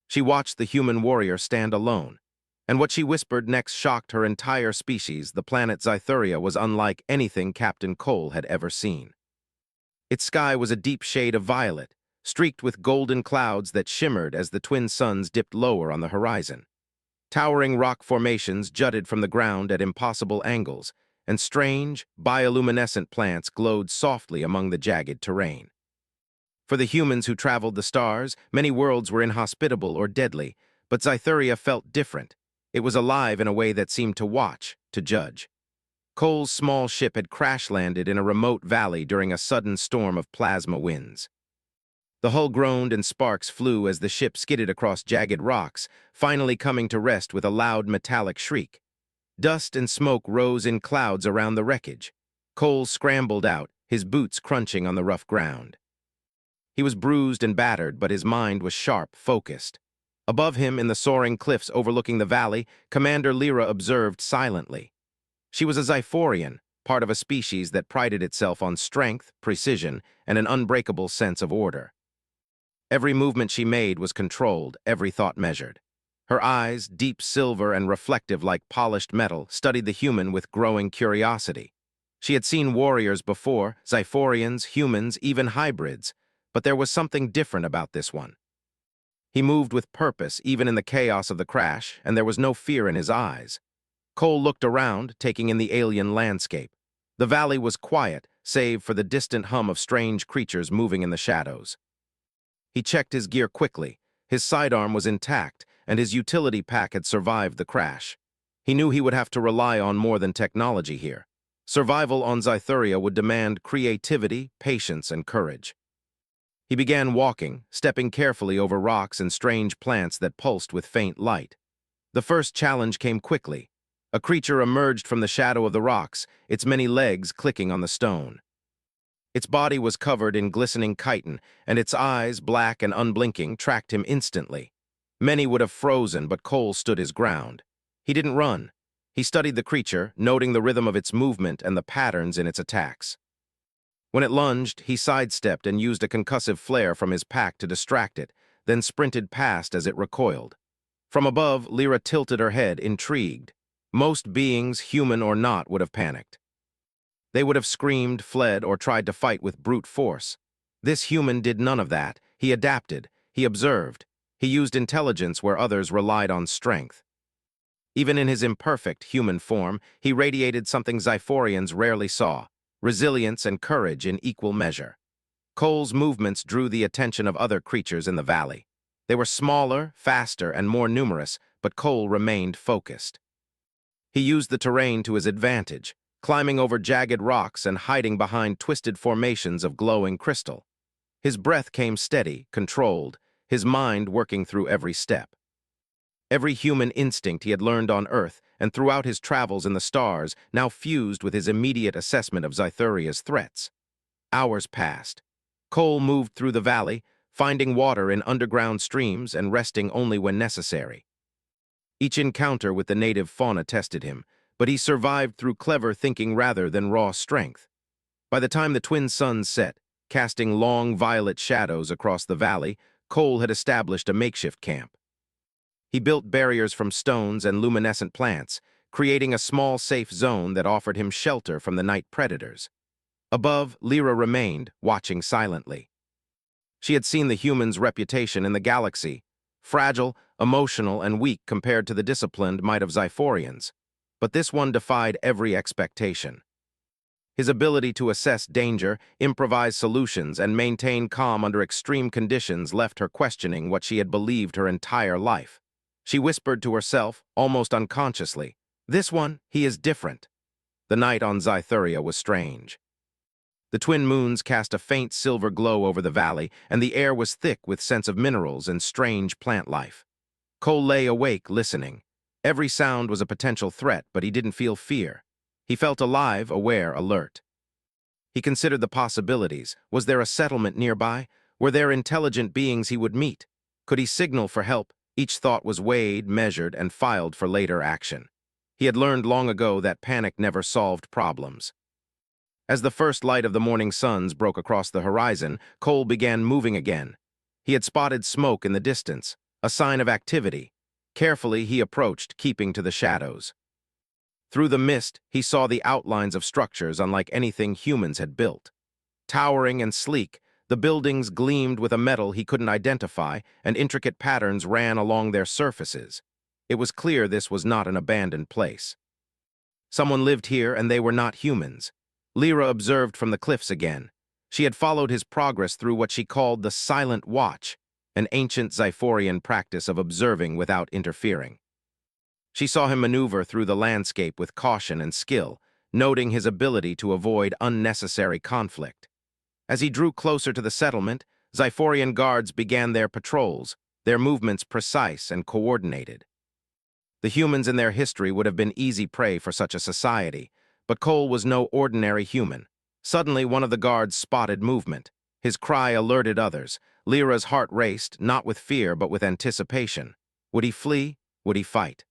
She watched the human warrior stand alone, and what she whispered next shocked her entire species. The planet Zytheria was unlike anything Captain Cole had ever seen. Its sky was a deep shade of violet, streaked with golden clouds that shimmered as the twin suns dipped lower on the horizon. Towering rock formations jutted from the ground at impossible angles, and strange, bioluminescent plants glowed softly among the jagged terrain. For the humans who traveled the stars, many worlds were inhospitable or deadly, but Zytheria felt different. It was alive in a way that seemed to watch, to judge. Cole's small ship had crash-landed in a remote valley during a sudden storm of plasma winds. The hull groaned and sparks flew as the ship skidded across jagged rocks, finally coming to rest with a loud metallic shriek. Dust and smoke rose in clouds around the wreckage. Cole scrambled out, his boots crunching on the rough ground. He was bruised and battered, but his mind was sharp, focused. Above him, in the soaring cliffs overlooking the valley, Commander Lyra observed silently. She was a Zyphorian, part of a species that prided itself on strength, precision, and an unbreakable sense of order. Every movement she made was controlled, every thought measured. Her eyes, deep silver and reflective like polished metal, studied the human with growing curiosity. She had seen warriors before, Zyphorians, humans, even hybrids, but there was something different about this one. He moved with purpose, even in the chaos of the crash, and there was no fear in his eyes. Cole looked around, taking in the alien landscape. The valley was quiet, save for the distant hum of strange creatures moving in the shadows. He checked his gear quickly. His sidearm was intact, and his utility pack had survived the crash. He knew he would have to rely on more than technology here. Survival on Zytheria would demand creativity, patience, and courage. He began walking, stepping carefully over rocks and strange plants that pulsed with faint light. The first challenge came quickly. A creature emerged from the shadow of the rocks, its many legs clicking on the stone. Its body was covered in glistening chitin, and its eyes, black and unblinking, tracked him instantly. Many would have frozen, but Cole stood his ground. He didn't run. He studied the creature, noting the rhythm of its movement and the patterns in its attacks. When it lunged, he sidestepped and used a concussive flare from his pack to distract it, then sprinted past as it recoiled. From above, Lyra tilted her head, intrigued. Most beings, human or not, would have panicked. They would have screamed, fled, or tried to fight with brute force. This human did none of that. He adapted. He observed. He used intelligence where others relied on strength. Even in his imperfect human form, he radiated something Zyphorians rarely saw: resilience and courage in equal measure. Cole's movements drew the attention of other creatures in the valley. They were smaller, faster, and more numerous, but Cole remained focused. He used the terrain to his advantage, climbing over jagged rocks and hiding behind twisted formations of glowing crystal. His breath came steady, controlled, his mind working through every step. Every human instinct he had learned on Earth and throughout his travels in the stars now fused with his immediate assessment of Zytheria's threats. Hours passed. Cole moved through the valley, finding water in underground streams and resting only when necessary. Each encounter with the native fauna tested him, but he survived through clever thinking rather than raw strength. By the time the twin suns set, casting long violet shadows across the valley, Cole had established a makeshift camp. He built barriers from stones and luminescent plants, creating a small safe zone that offered him shelter from the night predators. Above, Lyra remained, watching silently. She had seen the human's reputation in the galaxy: fragile, emotional, and weak compared to the disciplined might of Zyphorians. But this one defied every expectation. His ability to assess danger, improvise solutions, and maintain calm under extreme conditions left her questioning what she had believed her entire life. She whispered to herself, almost unconsciously, "This one, he is different." The night on Zytheria was strange. The twin moons cast a faint silver glow over the valley, and the air was thick with scents of minerals and strange plant life. Cole lay awake, listening. Every sound was a potential threat, but he didn't feel fear. He felt alive, aware, alert. He considered the possibilities. Was there a settlement nearby? Were there intelligent beings he would meet? Could he signal for help? Each thought was weighed, measured, and filed for later action. He had learned long ago that panic never solved problems. As the first light of the morning suns broke across the horizon, Cole began moving again. He had spotted smoke in the distance. a sign of activity. Carefully, he approached, keeping to the shadows. Through the mist, he saw the outlines of structures unlike anything humans had built. Towering and sleek, the buildings gleamed with a metal he couldn't identify, and intricate patterns ran along their surfaces. It was clear this was not an abandoned place. Someone lived here, and they were not humans. Lyra observed from the cliffs again. She had followed his progress through what she called the Silent Watch, an ancient Xiphorian practice of observing without interfering. She saw him maneuver through the landscape with caution and skill, noting his ability to avoid unnecessary conflict. As he drew closer to the settlement, Xiphorian guards began their patrols, their movements precise and coordinated. The humans in their history would have been easy prey for such a society, but Cole was no ordinary human. Suddenly, one of the guards spotted movement. His cry alerted others. Lyra's heart raced, not with fear but with anticipation. Would he flee? Would he fight?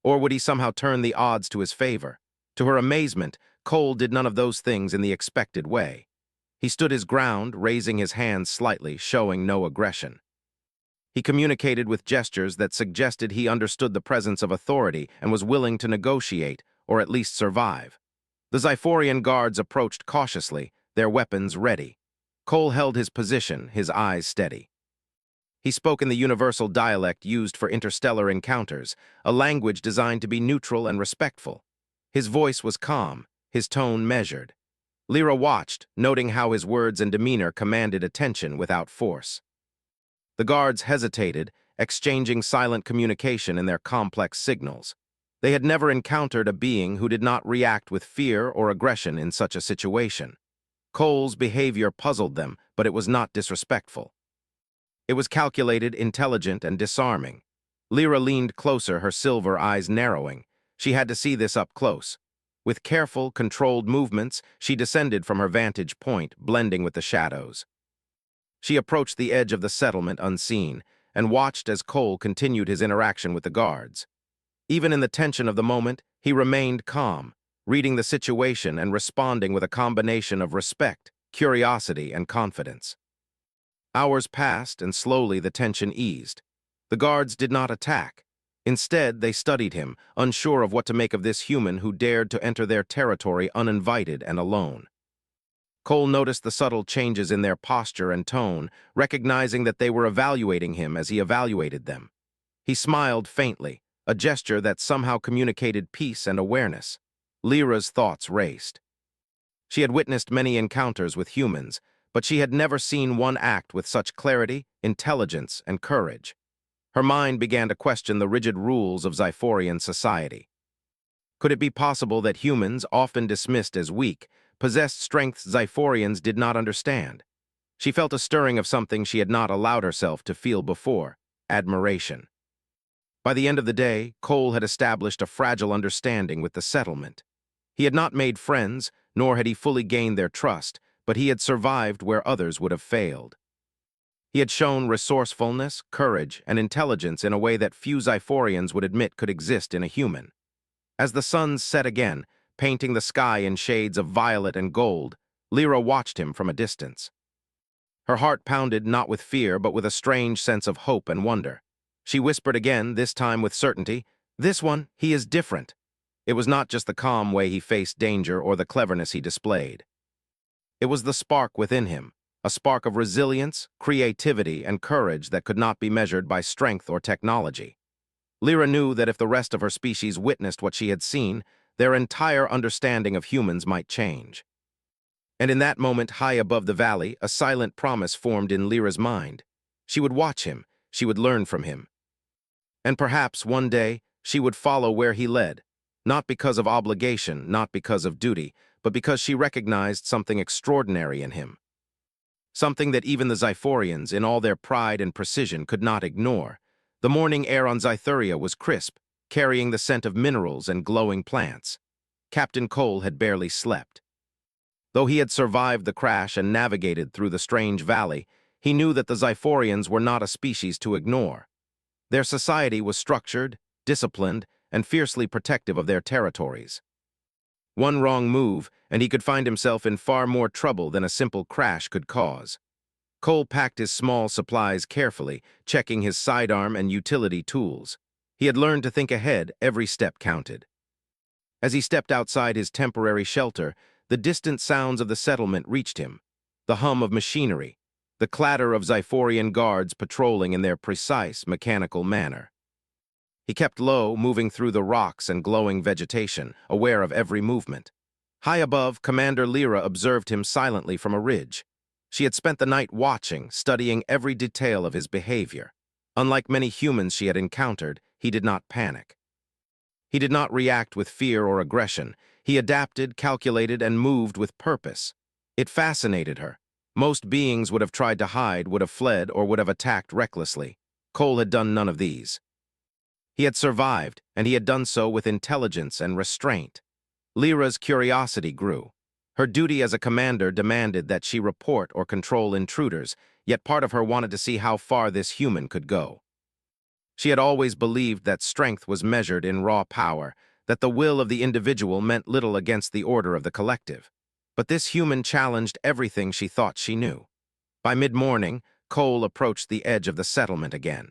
Or would he somehow turn the odds to his favor? To her amazement, Cole did none of those things in the expected way. He stood his ground, raising his hands slightly, showing no aggression. He communicated with gestures that suggested he understood the presence of authority and was willing to negotiate, or at least survive. The Xiphorian guards approached cautiously, their weapons ready. Cole held his position, his eyes steady. He spoke in the universal dialect used for interstellar encounters, a language designed to be neutral and respectful. His voice was calm, his tone measured. Lyra watched, noting how his words and demeanor commanded attention without force. The guards hesitated, exchanging silent communication in their complex signals. They had never encountered a being who did not react with fear or aggression in such a situation. Cole's behavior puzzled them, but it was not disrespectful. It was calculated, intelligent, and disarming. Lyra leaned closer, her silver eyes narrowing. She had to see this up close. With careful, controlled movements, she descended from her vantage point, blending with the shadows. She approached the edge of the settlement unseen, and watched as Cole continued his interaction with the guards. Even in the tension of the moment, he remained calm, reading the situation and responding with a combination of respect, curiosity, and confidence. Hours passed, and slowly the tension eased. The guards did not attack. Instead, they studied him, unsure of what to make of this human who dared to enter their territory uninvited and alone. Cole noticed the subtle changes in their posture and tone, recognizing that they were evaluating him as he evaluated them. He smiled faintly, a gesture that somehow communicated peace and awareness. Lyra's thoughts raced. She had witnessed many encounters with humans, but she had never seen one act with such clarity, intelligence, and courage. Her mind began to question the rigid rules of Xiphorian society. Could it be possible that humans, often dismissed as weak, possessed strengths Xiphorians did not understand? She felt a stirring of something she had not allowed herself to feel before: admiration. By the end of the day, Cole had established a fragile understanding with the settlement. He had not made friends, nor had he fully gained their trust, but he had survived where others would have failed. He had shown resourcefulness, courage, and intelligence in a way that few Xiphorians would admit could exist in a human. As the sun set again, painting the sky in shades of violet and gold, Lyra watched him from a distance. Her heart pounded not with fear but with a strange sense of hope and wonder. She whispered again, this time with certainty, "This one, he is different." It was not just the calm way he faced danger or the cleverness he displayed. It was the spark within him, a spark of resilience, creativity, and courage that could not be measured by strength or technology. Lyra knew that if the rest of her species witnessed what she had seen, their entire understanding of humans might change. And in that moment, high above the valley, a silent promise formed in Lyra's mind. She would watch him, she would learn from him. And perhaps, one day, she would follow where he led, not because of obligation, not because of duty, but because she recognized something extraordinary in him. Something that even the Xiphorians, in all their pride and precision, could not ignore. The morning air on Xitheria was crisp, carrying the scent of minerals and glowing plants. Captain Cole had barely slept. Though he had survived the crash and navigated through the strange valley, he knew that the Xiphorians were not a species to ignore. Their society was structured, disciplined, and fiercely protective of their territories. One wrong move, and he could find himself in far more trouble than a simple crash could cause. Cole packed his small supplies carefully, checking his sidearm and utility tools. He had learned to think ahead, every step counted. As he stepped outside his temporary shelter, the distant sounds of the settlement reached him. The hum of machinery, the clatter of Xiphorian guards patrolling in their precise, mechanical manner. He kept low, moving through the rocks and glowing vegetation, aware of every movement. High above, Commander Lyra observed him silently from a ridge. She had spent the night watching, studying every detail of his behavior. Unlike many humans she had encountered, he did not panic. He did not react with fear or aggression. He adapted, calculated, and moved with purpose. It fascinated her. Most beings would have tried to hide, would have fled, or would have attacked recklessly. Cole had done none of these. He had survived, and he had done so with intelligence and restraint. Lyra's curiosity grew. Her duty as a commander demanded that she report or control intruders, yet part of her wanted to see how far this human could go. She had always believed that strength was measured in raw power, that the will of the individual meant little against the order of the collective. But this human challenged everything she thought she knew. By mid-morning, Cole approached the edge of the settlement again.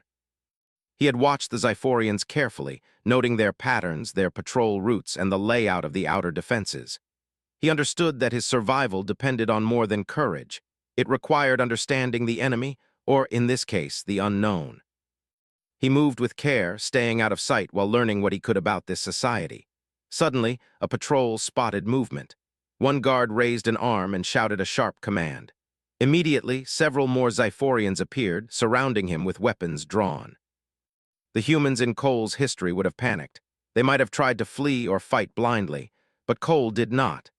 He had watched the Xiphorians carefully, noting their patterns, their patrol routes, and the layout of the outer defenses. He understood that his survival depended on more than courage. It required understanding the enemy, or in this case, the unknown. He moved with care, staying out of sight while learning what he could about this society. Suddenly, a patrol spotted movement. One guard raised an arm and shouted a sharp command. Immediately, several more Xiphorians appeared, surrounding him with weapons drawn. The humans in Cole's history would have panicked. They might have tried to flee or fight blindly, but Cole did not.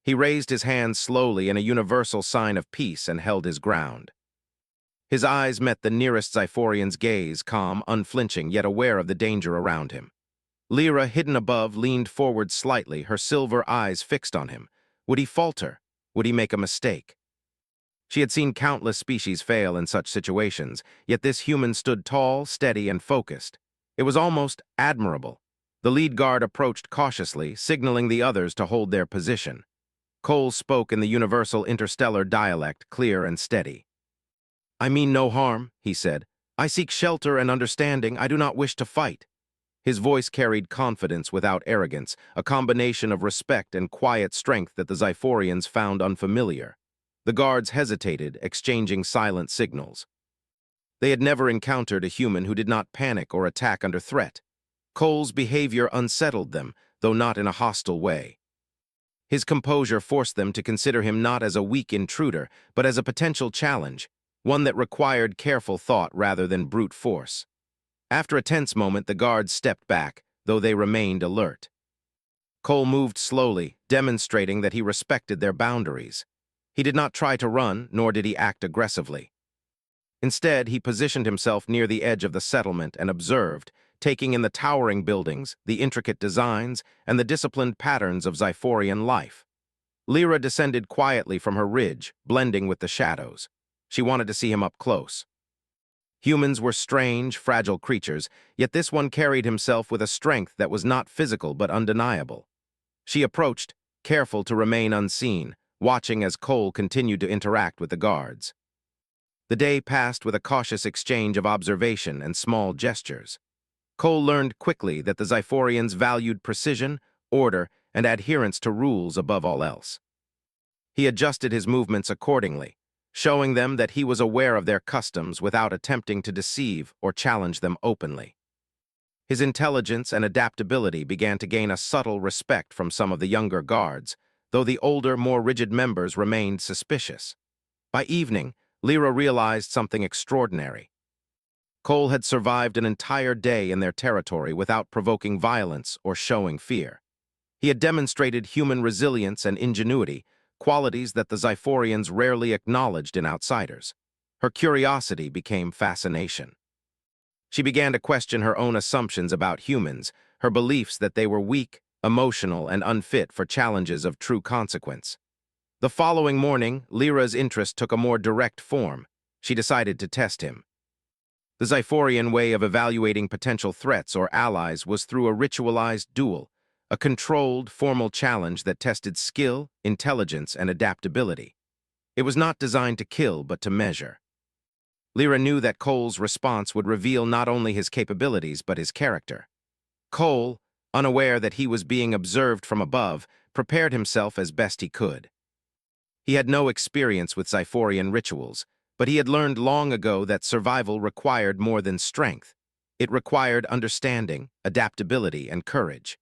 He raised his hands slowly in a universal sign of peace and held his ground. His eyes met the nearest Xiphorian's gaze, calm, unflinching, yet aware of the danger around him. Lyra, hidden above, leaned forward slightly, her silver eyes fixed on him. Would he falter? Would he make a mistake? She had seen countless species fail in such situations, yet this human stood tall, steady, and focused. It was almost admirable. The lead guard approached cautiously, signaling the others to hold their position. Cole spoke in the universal interstellar dialect, clear and steady. "I mean no harm," he said. "I seek shelter and understanding. I do not wish to fight." His voice carried confidence without arrogance, a combination of respect and quiet strength that the Xiphorians found unfamiliar. The guards hesitated, exchanging silent signals. They had never encountered a human who did not panic or attack under threat. Cole's behavior unsettled them, though not in a hostile way. His composure forced them to consider him not as a weak intruder, but as a potential challenge, one that required careful thought rather than brute force. After a tense moment, the guards stepped back, though they remained alert. Cole moved slowly, demonstrating that he respected their boundaries. He did not try to run, nor did he act aggressively. Instead, he positioned himself near the edge of the settlement and observed, taking in the towering buildings, the intricate designs, and the disciplined patterns of Xiphorian life. Lyra descended quietly from her ridge, blending with the shadows. She wanted to see him up close. Humans were strange, fragile creatures, yet this one carried himself with a strength that was not physical but undeniable. She approached, careful to remain unseen, watching as Cole continued to interact with the guards. The day passed with a cautious exchange of observation and small gestures. Cole learned quickly that the Xiphorians valued precision, order, and adherence to rules above all else. He adjusted his movements accordingly, showing them that he was aware of their customs without attempting to deceive or challenge them openly. His intelligence and adaptability began to gain a subtle respect from some of the younger guards, though the older, more rigid members remained suspicious. By evening, Lyra realized something extraordinary. Cole had survived an entire day in their territory without provoking violence or showing fear. He had demonstrated human resilience and ingenuity, qualities that the Xiphorians rarely acknowledged in outsiders. Her curiosity became fascination. She began to question her own assumptions about humans, her beliefs that they were weak, emotional, and unfit for challenges of true consequence. The following morning, Lyra's interest took a more direct form. She decided to test him. The Xiphorian way of evaluating potential threats or allies was through a ritualized duel, a controlled, formal challenge that tested skill, intelligence, and adaptability. It was not designed to kill, but to measure. Lyra knew that Cole's response would reveal not only his capabilities but his character. Cole, unaware that he was being observed from above, prepared himself as best he could. He had no experience with Xiphorian rituals, but he had learned long ago that survival required more than strength. It required understanding, adaptability, and courage.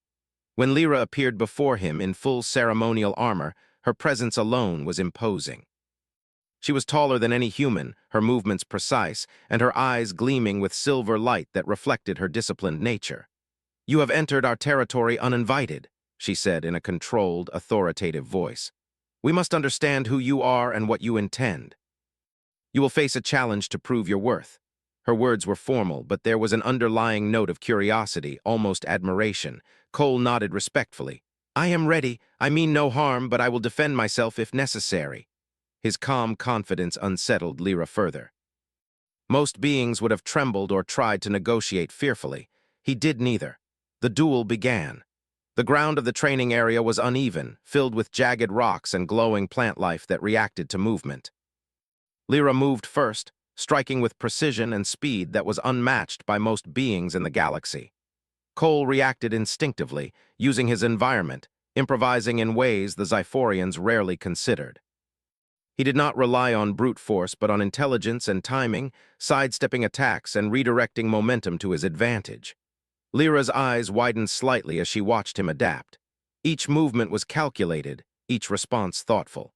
When Lyra appeared before him in full ceremonial armor, her presence alone was imposing. She was taller than any human, her movements precise, and her eyes gleaming with silver light that reflected her disciplined nature. "You have entered our territory uninvited," she said in a controlled, authoritative voice. "We must understand who you are and what you intend. You will face a challenge to prove your worth." Her words were formal, but there was an underlying note of curiosity, almost admiration. Cole nodded respectfully. "I am ready. I mean no harm, but I will defend myself if necessary." His calm confidence unsettled Lyra further. Most beings would have trembled or tried to negotiate fearfully. He did neither. The duel began. The ground of the training area was uneven, filled with jagged rocks and glowing plant life that reacted to movement. Lyra moved first, striking with precision and speed that was unmatched by most beings in the galaxy. Cole reacted instinctively, using his environment, improvising in ways the Xiphorians rarely considered. He did not rely on brute force but on intelligence and timing, sidestepping attacks and redirecting momentum to his advantage. Lyra's eyes widened slightly as she watched him adapt. Each movement was calculated, each response thoughtful.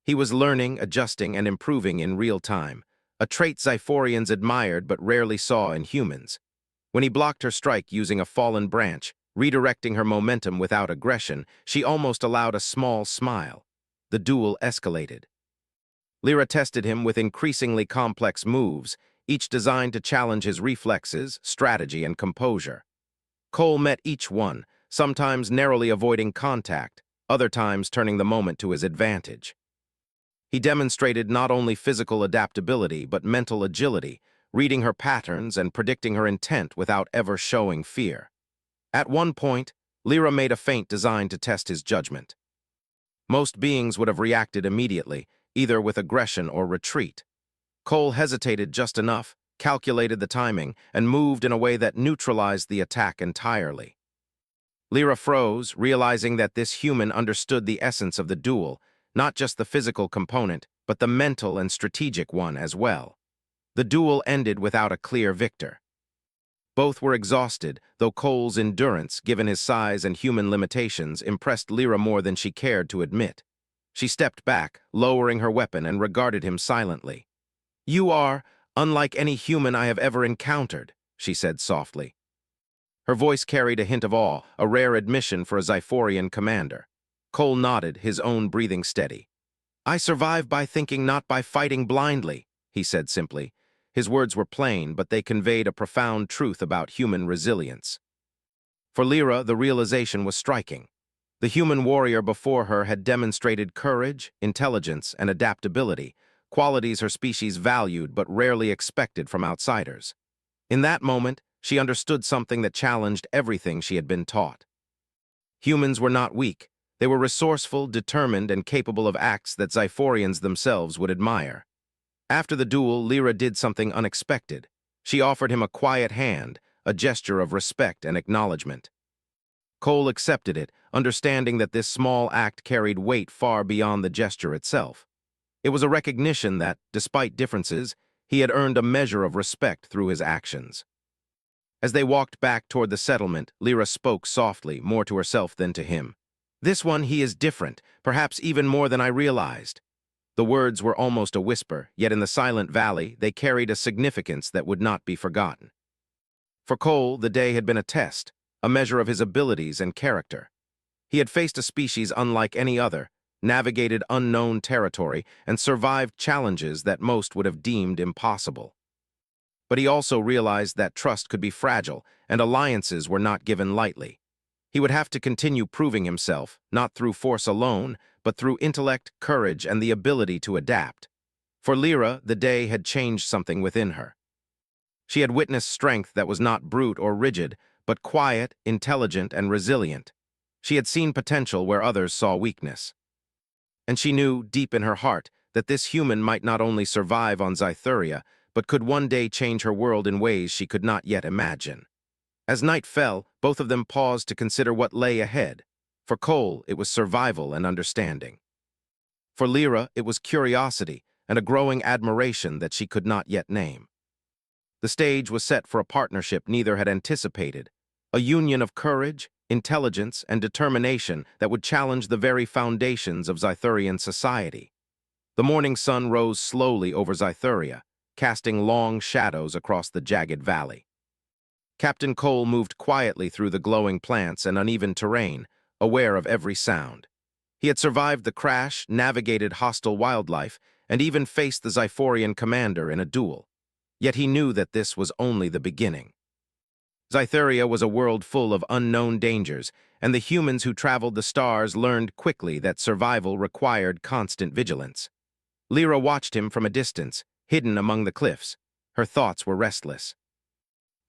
He was learning, adjusting, and improving in real time, a trait Xiphorians admired but rarely saw in humans. When he blocked her strike using a fallen branch, redirecting her momentum without aggression, she almost allowed a small smile. The duel escalated. Lyra tested him with increasingly complex moves, each designed to challenge his reflexes, strategy, and composure. Cole met each one, sometimes narrowly avoiding contact, other times turning the moment to his advantage. He demonstrated not only physical adaptability but mental agility, reading her patterns and predicting her intent without ever showing fear. At one point, Lyra made a feint designed to test his judgment. Most beings would have reacted immediately, either with aggression or retreat. Cole hesitated just enough, calculated the timing, and moved in a way that neutralized the attack entirely. Lyra froze, realizing that this human understood the essence of the duel, not just the physical component, but the mental and strategic one as well. The duel ended without a clear victor. Both were exhausted, though Cole's endurance, given his size and human limitations, impressed Lyra more than she cared to admit. She stepped back, lowering her weapon, and regarded him silently. "You are unlike any human I have ever encountered," she said softly. Her voice carried a hint of awe, a rare admission for a Xiphorian commander. Cole nodded, his own breathing steady. "I survive by thinking, not by fighting blindly," he said simply. His words were plain, but they conveyed a profound truth about human resilience. For Lyra, the realization was striking. The human warrior before her had demonstrated courage, intelligence, and adaptability, qualities her species valued but rarely expected from outsiders. In that moment, she understood something that challenged everything she had been taught. Humans were not weak. They were resourceful, determined, and capable of acts that Xiphorians themselves would admire. After the duel, Lyra did something unexpected. She offered him a quiet hand, a gesture of respect and acknowledgement. Cole accepted it, understanding that this small act carried weight far beyond the gesture itself. It was a recognition that, despite differences, he had earned a measure of respect through his actions. As they walked back toward the settlement, Lyra spoke softly, more to herself than to him. "This one, he is different, perhaps even more than I realized." The words were almost a whisper, yet in the silent valley, they carried a significance that would not be forgotten. For Cole, the day had been a test, a measure of his abilities and character. He had faced a species unlike any other, navigated unknown territory, and survived challenges that most would have deemed impossible. But he also realized that trust could be fragile, and alliances were not given lightly. He would have to continue proving himself, not through force alone, but through intellect, courage, and the ability to adapt. For Lyra, the day had changed something within her. She had witnessed strength that was not brute or rigid, but quiet, intelligent, and resilient. She had seen potential where others saw weakness. And she knew, deep in her heart, that this human might not only survive on Zytheria, but could one day change her world in ways she could not yet imagine. As night fell, both of them paused to consider what lay ahead. For Cole, it was survival and understanding. For Lyra, it was curiosity and a growing admiration that she could not yet name. The stage was set for a partnership neither had anticipated, a union of courage, intelligence, and determination that would challenge the very foundations of Zythurian society. The morning sun rose slowly over Zythuria, casting long shadows across the jagged valley. Captain Cole moved quietly through the glowing plants and uneven terrain, aware of every sound. He had survived the crash, navigated hostile wildlife, and even faced the Zyphorian commander in a duel. Yet he knew that this was only the beginning. Zythuria was a world full of unknown dangers, and the humans who traveled the stars learned quickly that survival required constant vigilance. Lyra watched him from a distance, hidden among the cliffs. Her thoughts were restless.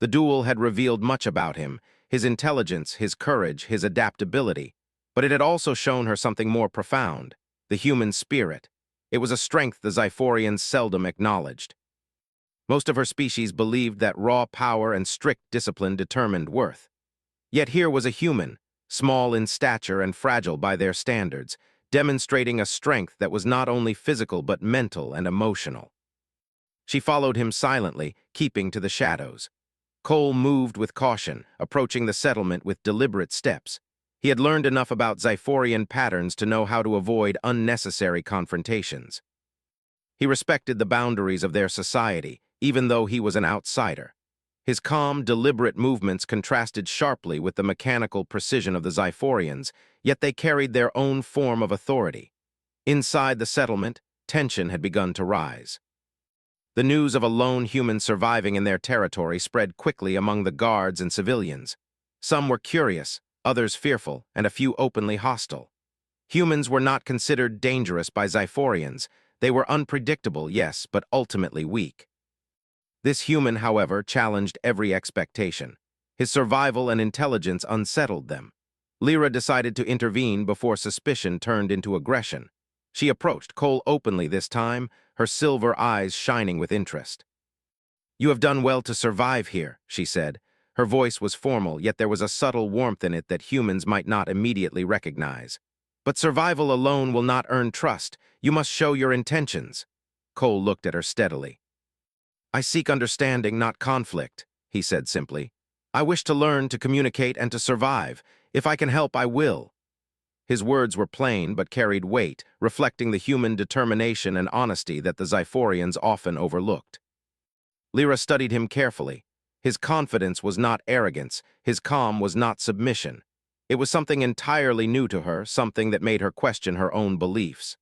The duel had revealed much about him, his intelligence, his courage, his adaptability, but it had also shown her something more profound, the human spirit. It was a strength the Zyphorians seldom acknowledged. Most of her species believed that raw power and strict discipline determined worth. Yet here was a human, small in stature and fragile by their standards, demonstrating a strength that was not only physical but mental and emotional. She followed him silently, keeping to the shadows. Cole moved with caution, approaching the settlement with deliberate steps. He had learned enough about Zyphorian patterns to know how to avoid unnecessary confrontations. He respected the boundaries of their society, even though he was an outsider. His calm, deliberate movements contrasted sharply with the mechanical precision of the Zyphorians, yet they carried their own form of authority. Inside the settlement, tension had begun to rise. The news of a lone human surviving in their territory spread quickly among the guards and civilians. Some were curious, others fearful, and a few openly hostile. Humans were not considered dangerous by Zyphorians. They were unpredictable, yes, but ultimately weak. This human, however, challenged every expectation. His survival and intelligence unsettled them. Lyra decided to intervene before suspicion turned into aggression. She approached Cole openly this time, her silver eyes shining with interest. "You have done well to survive here," she said. Her voice was formal, yet there was a subtle warmth in it that humans might not immediately recognize. "But survival alone will not earn trust. You must show your intentions." Cole looked at her steadily. "I seek understanding, not conflict," he said simply. "I wish to learn, to communicate, and to survive. If I can help, I will." His words were plain but carried weight, reflecting the human determination and honesty that the Zyphorians often overlooked. Lyra studied him carefully. His confidence was not arrogance, his calm was not submission. It was something entirely new to her, something that made her question her own beliefs.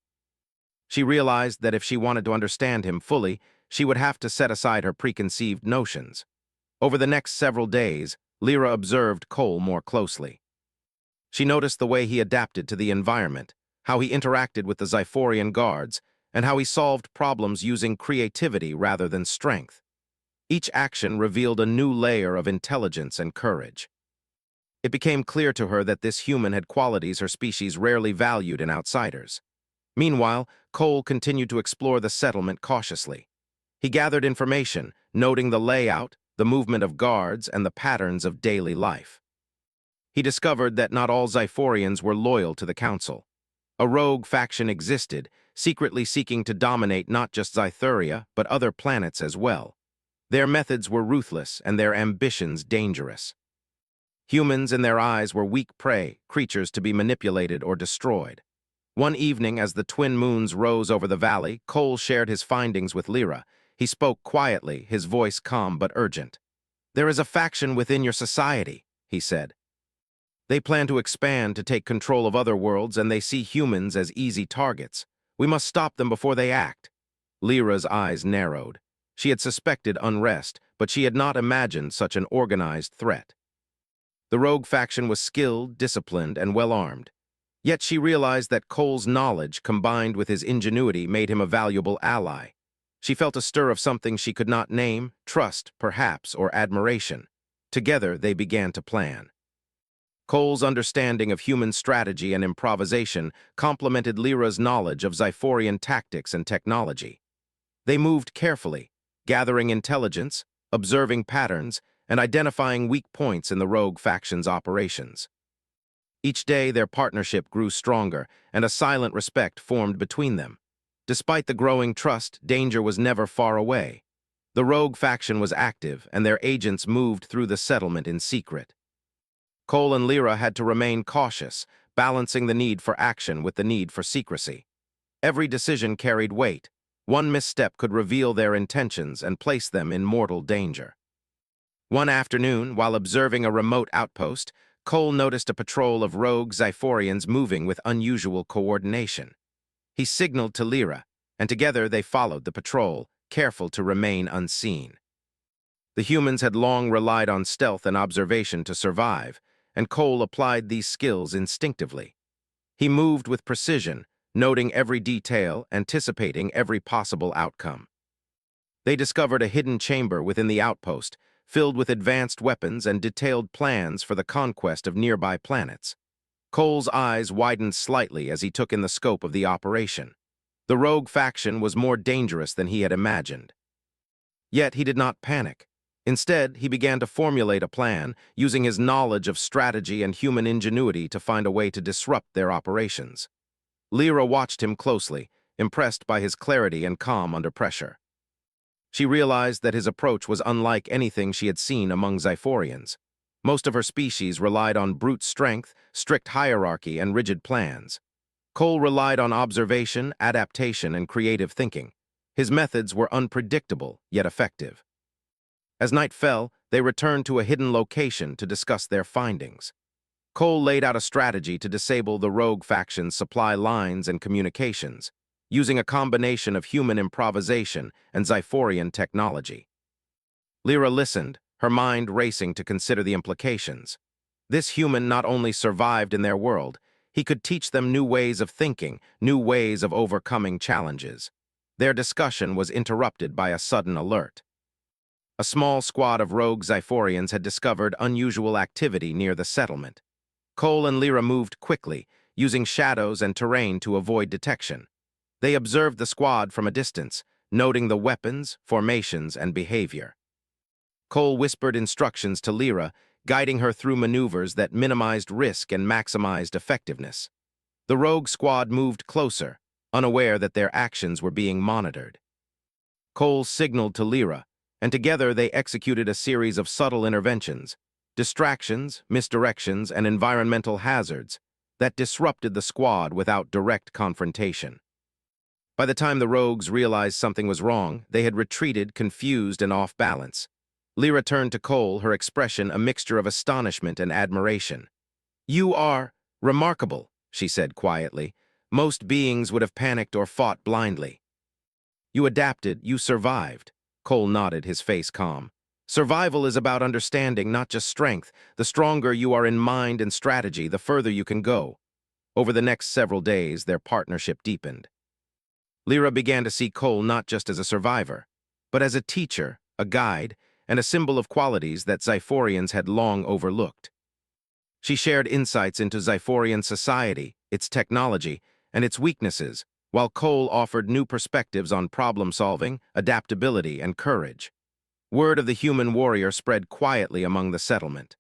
She realized that if she wanted to understand him fully, she would have to set aside her preconceived notions. Over the next several days, Lyra observed Cole more closely. She noticed the way he adapted to the environment, how he interacted with the Zyphorian guards, and how he solved problems using creativity rather than strength. Each action revealed a new layer of intelligence and courage. It became clear to her that this human had qualities her species rarely valued in outsiders. Meanwhile, Cole continued to explore the settlement cautiously. He gathered information, noting the layout, the movement of guards, and the patterns of daily life. He discovered that not all Zyphorians were loyal to the Council. A rogue faction existed, secretly seeking to dominate not just Zythuria, but other planets as well. Their methods were ruthless and their ambitions dangerous. Humans, in their eyes, were weak prey, creatures to be manipulated or destroyed. One evening, as the twin moons rose over the valley, Cole shared his findings with Lyra. He spoke quietly, his voice calm but urgent. "There is a faction within your society," he said. "They plan to expand to take control of other worlds, and they see humans as easy targets. We must stop them before they act." Lyra's eyes narrowed. She had suspected unrest, but she had not imagined such an organized threat. The rogue faction was skilled, disciplined, and well-armed. Yet she realized that Cole's knowledge, combined with his ingenuity, made him a valuable ally. She felt a stir of something she could not name, trust, perhaps, or admiration. Together, they began to plan. Cole's understanding of human strategy and improvisation complemented Lyra's knowledge of Zyphorian tactics and technology. They moved carefully, gathering intelligence, observing patterns, and identifying weak points in the rogue faction's operations. Each day, their partnership grew stronger, and a silent respect formed between them. Despite the growing trust, danger was never far away. The rogue faction was active, and their agents moved through the settlement in secret. Cole and Lyra had to remain cautious, balancing the need for action with the need for secrecy. Every decision carried weight. One misstep could reveal their intentions and place them in mortal danger. One afternoon, while observing a remote outpost, Cole noticed a patrol of rogue Xiphorians moving with unusual coordination. He signaled to Lyra, and together they followed the patrol, careful to remain unseen. The humans had long relied on stealth and observation to survive, and Cole applied these skills instinctively. He moved with precision, noting every detail, anticipating every possible outcome. They discovered a hidden chamber within the outpost, filled with advanced weapons and detailed plans for the conquest of nearby planets. Cole's eyes widened slightly as he took in the scope of the operation. The rogue faction was more dangerous than he had imagined. Yet he did not panic. Instead, he began to formulate a plan, using his knowledge of strategy and human ingenuity to find a way to disrupt their operations. Lyra watched him closely, impressed by his clarity and calm under pressure. She realized that his approach was unlike anything she had seen among Xiphorians. Most of her species relied on brute strength, strict hierarchy, and rigid plans. Cole relied on observation, adaptation, and creative thinking. His methods were unpredictable, yet effective. As night fell, they returned to a hidden location to discuss their findings. Cole laid out a strategy to disable the rogue faction's supply lines and communications, using a combination of human improvisation and Xiphorian technology. Lyra listened, her mind racing to consider the implications. This human not only survived in their world, he could teach them new ways of thinking, new ways of overcoming challenges. Their discussion was interrupted by a sudden alert. A small squad of rogue Xiphorians had discovered unusual activity near the settlement. Cole and Lyra moved quickly, using shadows and terrain to avoid detection. They observed the squad from a distance, noting the weapons, formations, and behavior. Cole whispered instructions to Lyra, guiding her through maneuvers that minimized risk and maximized effectiveness. The rogue squad moved closer, unaware that their actions were being monitored. Cole signaled to Lyra, and together they executed a series of subtle interventions, distractions, misdirections, and environmental hazards that disrupted the squad without direct confrontation. By the time the rogues realized something was wrong, they had retreated, confused, and off balance. Lyra turned to Cole, her expression a mixture of astonishment and admiration. "You are remarkable," she said quietly. "Most beings would have panicked or fought blindly." "You adapted, you survived." Cole nodded, his face calm. "Survival is about understanding, not just strength. The stronger you are in mind and strategy, the further you can go." Over the next several days, their partnership deepened. Lyra began to see Cole not just as a survivor, but as a teacher, a guide, and a symbol of qualities that Xiphorians had long overlooked. She shared insights into Xiphorian society, its technology, and its weaknesses, while Cole offered new perspectives on problem-solving, adaptability, and courage. Word of the human warrior spread quietly among the settlement.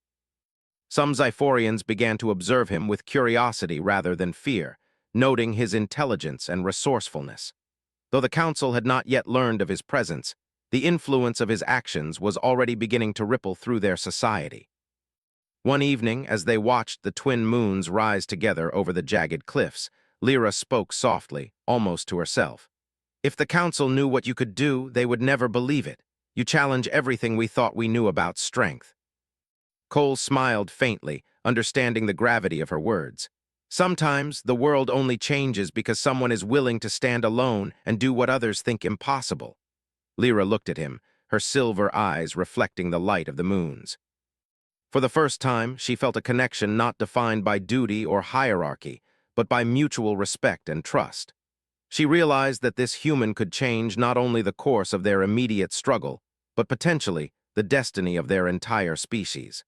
Some Xiphorians began to observe him with curiosity rather than fear, noting his intelligence and resourcefulness. Though the council had not yet learned of his presence, the influence of his actions was already beginning to ripple through their society. One evening, as they watched the twin moons rise together over the jagged cliffs, Lyra spoke softly, almost to herself. "If the council knew what you could do, they would never believe it. You challenge everything we thought we knew about strength." Cole smiled faintly, understanding the gravity of her words. "Sometimes the world only changes because someone is willing to stand alone and do what others think impossible." Lyra looked at him, her silver eyes reflecting the light of the moons. For the first time, she felt a connection not defined by duty or hierarchy, but by mutual respect and trust. She realized that this human could change not only the course of their immediate struggle, but potentially the destiny of their entire species.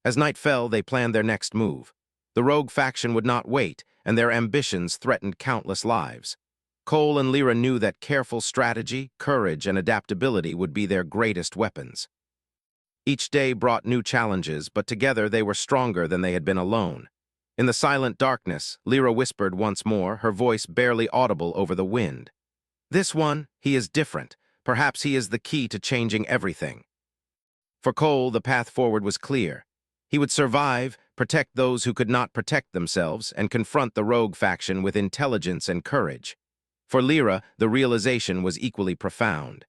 As night fell, they planned their next move. The rogue faction would not wait, and their ambitions threatened countless lives. Cole and Lyra knew that careful strategy, courage, and adaptability would be their greatest weapons. Each day brought new challenges, but together they were stronger than they had been alone. In the silent darkness, Lyra whispered once more, her voice barely audible over the wind. "This one, he is different. Perhaps he is the key to changing everything." For Cole, the path forward was clear. He would survive, protect those who could not protect themselves, and confront the rogue faction with intelligence and courage. For Lyra, the realization was equally profound.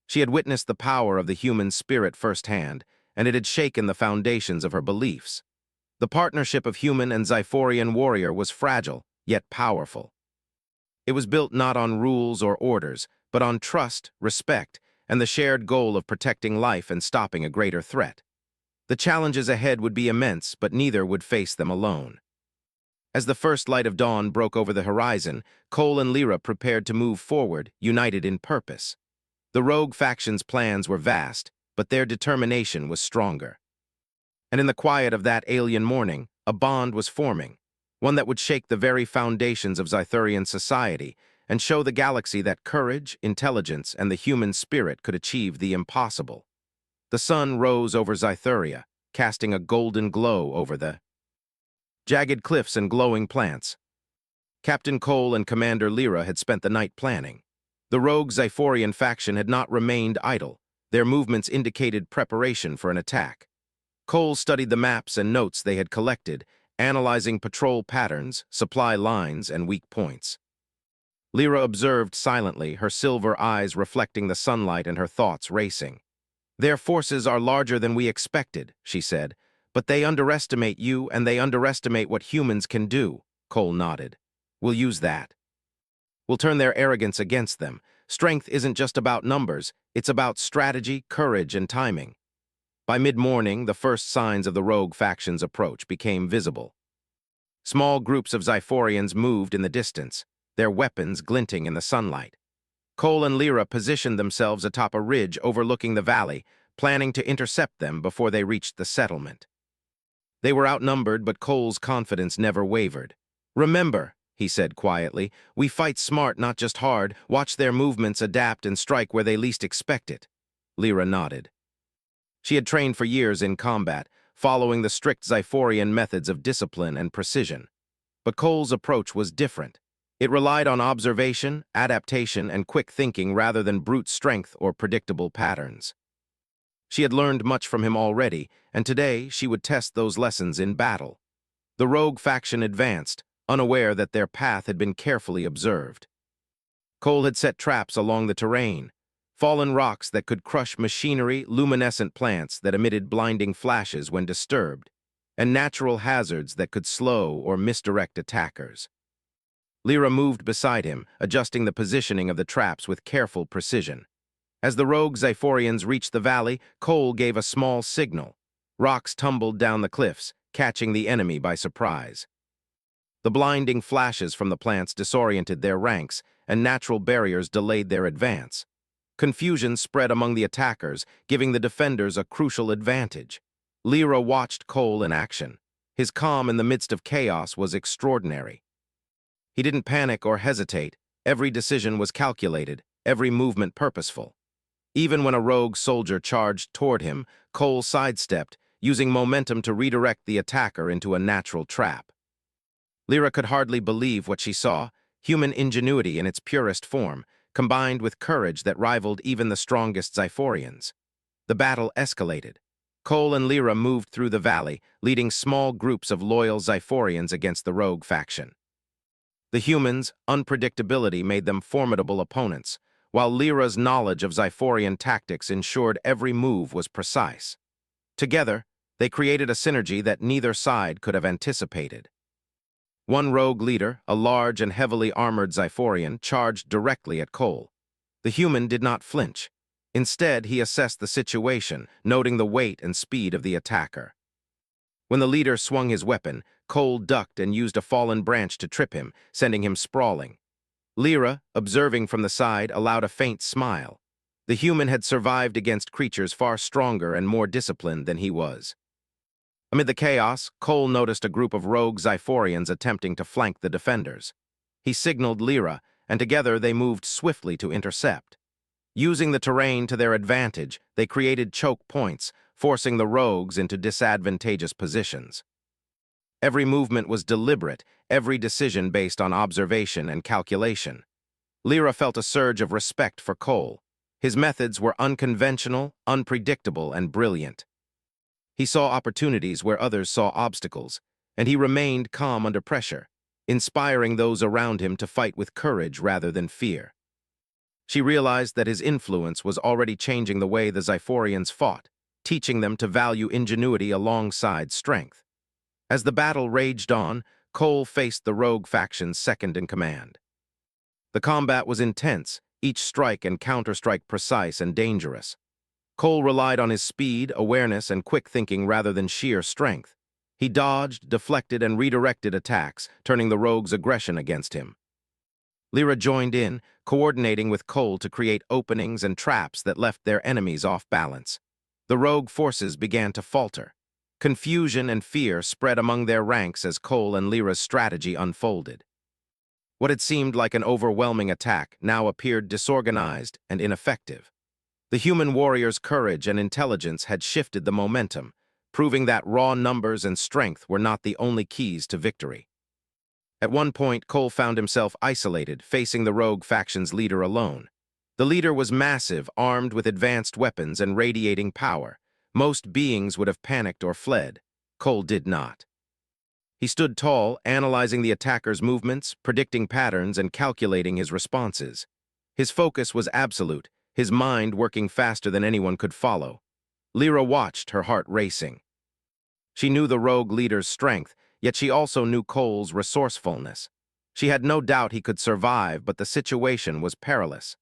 She had witnessed the power of the human spirit firsthand, and it had shaken the foundations of her beliefs. The partnership of human and Xiphorian warrior was fragile, yet powerful. It was built not on rules or orders, but on trust, respect, and the shared goal of protecting life and stopping a greater threat. The challenges ahead would be immense, but neither would face them alone. As the first light of dawn broke over the horizon, Cole and Lyra prepared to move forward, united in purpose. The rogue faction's plans were vast, but their determination was stronger. And in the quiet of that alien morning, a bond was forming, one that would shake the very foundations of Zythurian society and show the galaxy that courage, intelligence, and the human spirit could achieve the impossible. The sun rose over Zythuria, casting a golden glow over the jagged cliffs and glowing plants. Captain Cole and Commander Lyra had spent the night planning. The rogue Zyphorian faction had not remained idle. Their movements indicated preparation for an attack. Cole studied the maps and notes they had collected, analyzing patrol patterns, supply lines, and weak points. Lyra observed silently, her silver eyes reflecting the sunlight and her thoughts racing. "Their forces are larger than we expected," she said, "but they underestimate you and they underestimate what humans can do." Cole nodded. "We'll use that. We'll turn their arrogance against them. Strength isn't just about numbers, it's about strategy, courage, and timing." By mid-morning, the first signs of the rogue faction's approach became visible. Small groups of Zyphorians moved in the distance, their weapons glinting in the sunlight. Cole and Lyra positioned themselves atop a ridge overlooking the valley, planning to intercept them before they reached the settlement. They were outnumbered, but Cole's confidence never wavered. "Remember," he said quietly, "we fight smart, not just hard. Watch their movements, adapt, and strike where they least expect it." Lyra nodded. She had trained for years in combat, following the strict Zyphorian methods of discipline and precision. But Cole's approach was different. It relied on observation, adaptation, and quick thinking rather than brute strength or predictable patterns. She had learned much from him already, and today she would test those lessons in battle. The rogue faction advanced, unaware that their path had been carefully observed. Cole had set traps along the terrain, fallen rocks that could crush machinery, luminescent plants that emitted blinding flashes when disturbed, and natural hazards that could slow or misdirect attackers. Lyra moved beside him, adjusting the positioning of the traps with careful precision. As the rogue Zyphorians reached the valley, Cole gave a small signal. Rocks tumbled down the cliffs, catching the enemy by surprise. The blinding flashes from the plants disoriented their ranks, and natural barriers delayed their advance. Confusion spread among the attackers, giving the defenders a crucial advantage. Lyra watched Cole in action. His calm in the midst of chaos was extraordinary. He didn't panic or hesitate. Every decision was calculated, every movement purposeful. Even when a rogue soldier charged toward him, Cole sidestepped, using momentum to redirect the attacker into a natural trap. Lyra could hardly believe what she saw, human ingenuity in its purest form, combined with courage that rivaled even the strongest Zyphorians. The battle escalated. Cole and Lyra moved through the valley, leading small groups of loyal Zyphorians against the rogue faction. The humans' unpredictability made them formidable opponents, while Lyra's knowledge of Zyphorian tactics ensured every move was precise. Together, they created a synergy that neither side could have anticipated. One rogue leader, a large and heavily armored Zyphorian, charged directly at Cole. The human did not flinch. Instead, he assessed the situation, noting the weight and speed of the attacker. When the leader swung his weapon, Cole ducked and used a fallen branch to trip him, sending him sprawling. Lyra, observing from the side, allowed a faint smile. The human had survived against creatures far stronger and more disciplined than he was. Amid the chaos, Cole noticed a group of rogue Zyphorians attempting to flank the defenders. He signaled Lyra, and together they moved swiftly to intercept. Using the terrain to their advantage, they created choke points, forcing the rogues into disadvantageous positions. Every movement was deliberate, every decision based on observation and calculation. Lyra felt a surge of respect for Cole. His methods were unconventional, unpredictable, and brilliant. He saw opportunities where others saw obstacles, and he remained calm under pressure, inspiring those around him to fight with courage rather than fear. She realized that his influence was already changing the way the Xiphorians fought, teaching them to value ingenuity alongside strength. As the battle raged on, Cole faced the rogue faction's second in command. The combat was intense, each strike and counterstrike precise and dangerous. Cole relied on his speed, awareness, and quick thinking rather than sheer strength. He dodged, deflected, and redirected attacks, turning the rogue's aggression against him. Lyra joined in, coordinating with Cole to create openings and traps that left their enemies off balance. The rogue forces began to falter. Confusion and fear spread among their ranks as Cole and Lyra's strategy unfolded. What had seemed like an overwhelming attack now appeared disorganized and ineffective. The human warrior's courage and intelligence had shifted the momentum, proving that raw numbers and strength were not the only keys to victory. At one point, Cole found himself isolated, facing the rogue faction's leader alone. The leader was massive, armed with advanced weapons and radiating power. Most beings would have panicked or fled. Cole did not. He stood tall, analyzing the attacker's movements, predicting patterns, and calculating his responses. His focus was absolute, his mind working faster than anyone could follow. Lyra watched, her heart racing. She knew the rogue leader's strength, yet she also knew Cole's resourcefulness. She had no doubt he could survive, but the situation was perilous.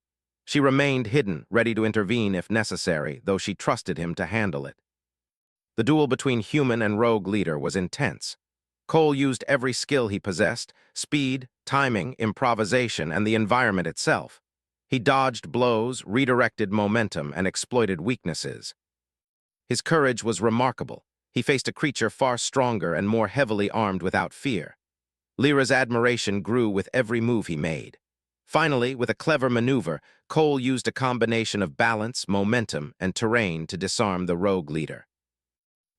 She remained hidden, ready to intervene if necessary, though she trusted him to handle it. The duel between human and rogue leader was intense. Cole used every skill he possessed: speed, timing, improvisation, and the environment itself. He dodged blows, redirected momentum, and exploited weaknesses. His courage was remarkable. He faced a creature far stronger and more heavily armed without fear. Lyra's admiration grew with every move he made. Finally, with a clever maneuver, Cole used a combination of balance, momentum, and terrain to disarm the rogue leader.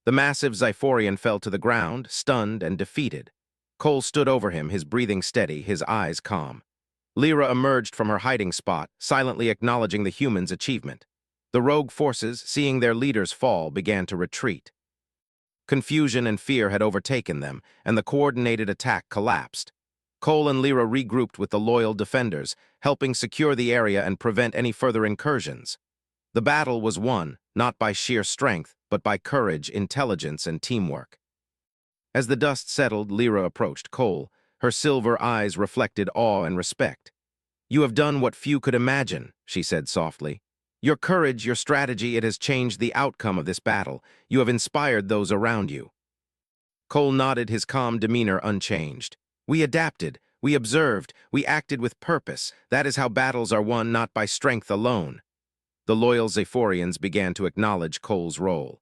The massive Xiphorian fell to the ground, stunned and defeated. Cole stood over him, his breathing steady, his eyes calm. Lyra emerged from her hiding spot, silently acknowledging the human's achievement. The rogue forces, seeing their leaders fall, began to retreat. Confusion and fear had overtaken them, and the coordinated attack collapsed. Cole and Lyra regrouped with the loyal defenders, helping secure the area and prevent any further incursions. The battle was won, not by sheer strength, but by courage, intelligence, and teamwork. As the dust settled, Lyra approached Cole. Her silver eyes reflected awe and respect. "You have done what few could imagine," she said softly. "Your courage, your strategy, it has changed the outcome of this battle. You have inspired those around you." Cole nodded, his calm demeanor unchanged. "We adapted, we observed, we acted with purpose. That is how battles are won, not by strength alone." The loyal Xiphorians began to acknowledge Cole's role.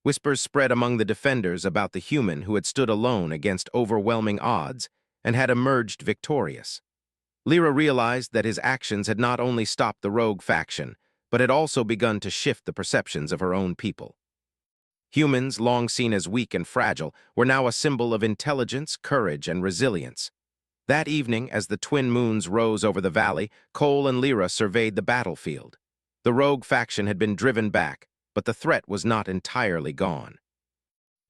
Whispers spread among the defenders about the human who had stood alone against overwhelming odds and had emerged victorious. Lyra realized that his actions had not only stopped the rogue faction, but had also begun to shift the perceptions of her own people. Humans, long seen as weak and fragile, were now a symbol of intelligence, courage, and resilience. That evening, as the twin moons rose over the valley, Cole and Lyra surveyed the battlefield. The rogue faction had been driven back, but the threat was not entirely gone.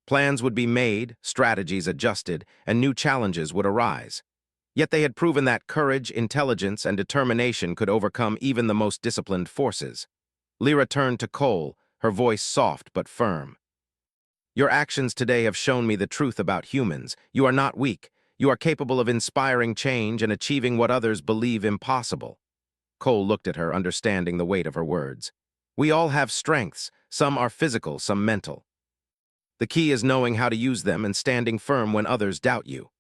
Plans would be made, strategies adjusted, and new challenges would arise. Yet they had proven that courage, intelligence, and determination could overcome even the most disciplined forces. Lyra turned to Cole, her voice soft but firm. "Your actions today have shown me the truth about humans. You are not weak. You are capable of inspiring change and achieving what others believe impossible." Cole looked at her, understanding the weight of her words. "We all have strengths. Some are physical, some mental. The key is knowing how to use them and standing firm when others doubt you."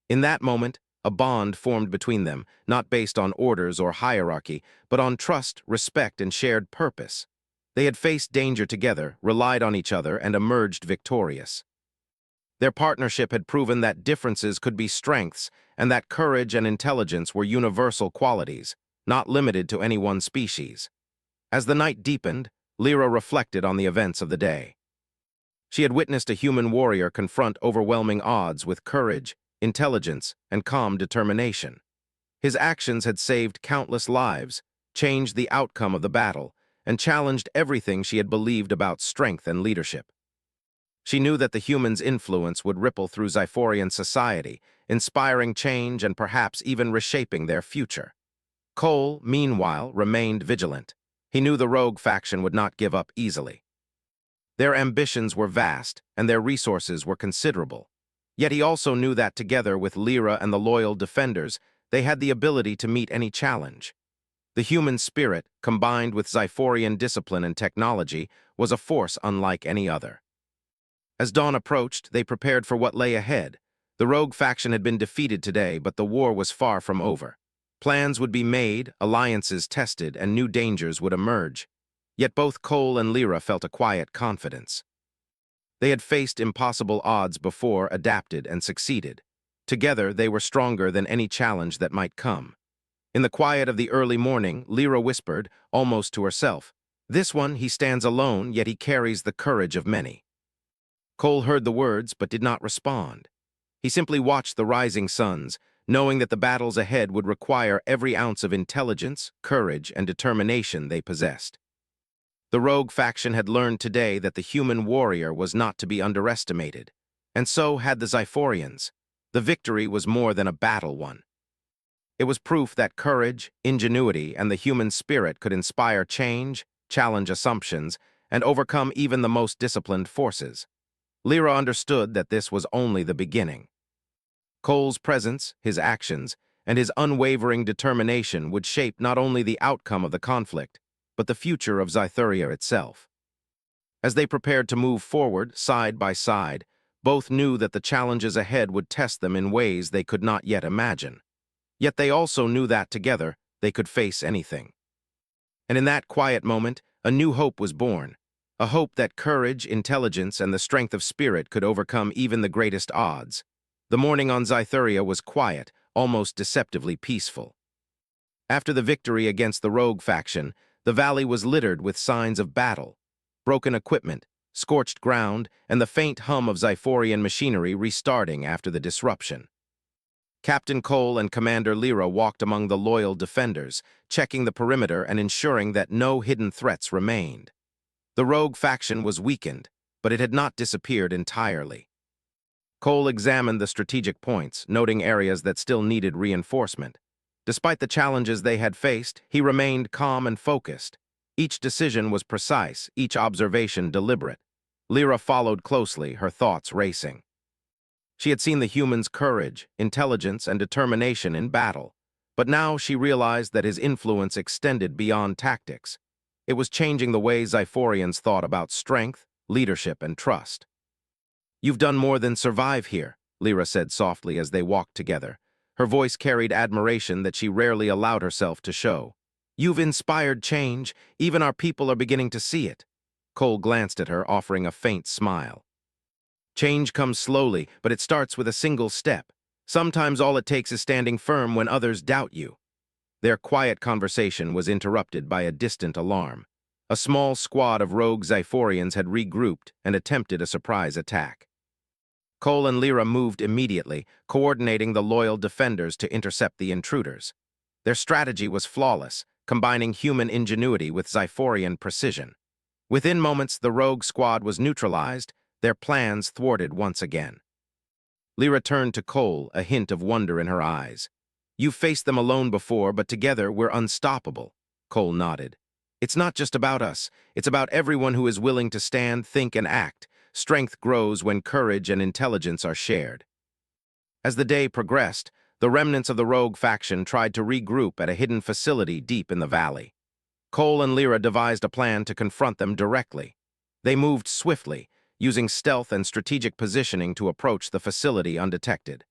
In that moment, a bond formed between them, not based on orders or hierarchy, but on trust, respect, and shared purpose. They had faced danger together, relied on each other, and emerged victorious. Their partnership had proven that differences could be strengths and that courage and intelligence were universal qualities, not limited to any one species. As the night deepened, Lyra reflected on the events of the day. She had witnessed a human warrior confront overwhelming odds with courage, intelligence, and calm determination. His actions had saved countless lives, changed the outcome of the battle, and challenged everything she had believed about strength and leadership. She knew that the human's influence would ripple through Xiphorian society, inspiring change and perhaps even reshaping their future. Cole, meanwhile, remained vigilant. He knew the rogue faction would not give up easily. Their ambitions were vast, and their resources were considerable. Yet he also knew that together with Lyra and the loyal defenders, they had the ability to meet any challenge. The human spirit, combined with Xiphorian discipline and technology, was a force unlike any other. As dawn approached, they prepared for what lay ahead. The rogue faction had been defeated today, but the war was far from over. Plans would be made, alliances tested, and new dangers would emerge. Yet both Cole and Lyra felt a quiet confidence. They had faced impossible odds before, adapted, and succeeded. Together, they were stronger than any challenge that might come. In the quiet of the early morning, Lyra whispered, almost to herself, "This one, he stands alone, yet he carries the courage of many." Cole heard the words, but did not respond. He simply watched the rising suns, knowing that the battles ahead would require every ounce of intelligence, courage, and determination they possessed. The rogue faction had learned today that the human warrior was not to be underestimated, and so had the Xiphorians. The victory was more than a battle won. It was proof that courage, ingenuity, and the human spirit could inspire change, challenge assumptions, and overcome even the most disciplined forces. Lyra understood that this was only the beginning. Cole's presence, his actions, and his unwavering determination would shape not only the outcome of the conflict, but the future of Xitheria itself. As they prepared to move forward, side by side, both knew that the challenges ahead would test them in ways they could not yet imagine. Yet they also knew that together, they could face anything. And in that quiet moment, a new hope was born, a hope that courage, intelligence, and the strength of spirit could overcome even the greatest odds. The morning on Xitheria was quiet, almost deceptively peaceful. After the victory against the rogue faction, the valley was littered with signs of battle. Broken equipment, scorched ground, and the faint hum of Xiphorian machinery restarting after the disruption. Captain Cole and Commander Lyra walked among the loyal defenders, checking the perimeter and ensuring that no hidden threats remained. The rogue faction was weakened, but it had not disappeared entirely. Cole examined the strategic points, noting areas that still needed reinforcement. Despite the challenges they had faced, he remained calm and focused. Each decision was precise, each observation deliberate. Lyra followed closely, her thoughts racing. She had seen the human's courage, intelligence, and determination in battle, but now she realized that his influence extended beyond tactics. It was changing the way Xiphorians thought about strength, leadership, and trust. "You've done more than survive here," Lyra said softly as they walked together. Her voice carried admiration that she rarely allowed herself to show. "You've inspired change. Even our people are beginning to see it." Cole glanced at her, offering a faint smile. "Change comes slowly, but it starts with a single step. Sometimes all it takes is standing firm when others doubt you." Their quiet conversation was interrupted by a distant alarm. A small squad of rogue Xiphorians had regrouped and attempted a surprise attack. Cole and Lyra moved immediately, coordinating the loyal defenders to intercept the intruders. Their strategy was flawless, combining human ingenuity with Xiphorian precision. Within moments, the rogue squad was neutralized, their plans thwarted once again. Lyra turned to Cole, a hint of wonder in her eyes. "You've faced them alone before, but together we're unstoppable." Cole nodded. "It's not just about us. It's about everyone who is willing to stand, think, and act. Strength grows when courage and intelligence are shared." As the day progressed, the remnants of the rogue faction tried to regroup at a hidden facility deep in the valley. Cole and Lyra devised a plan to confront them directly. They moved swiftly, using stealth and strategic positioning to approach the facility undetected.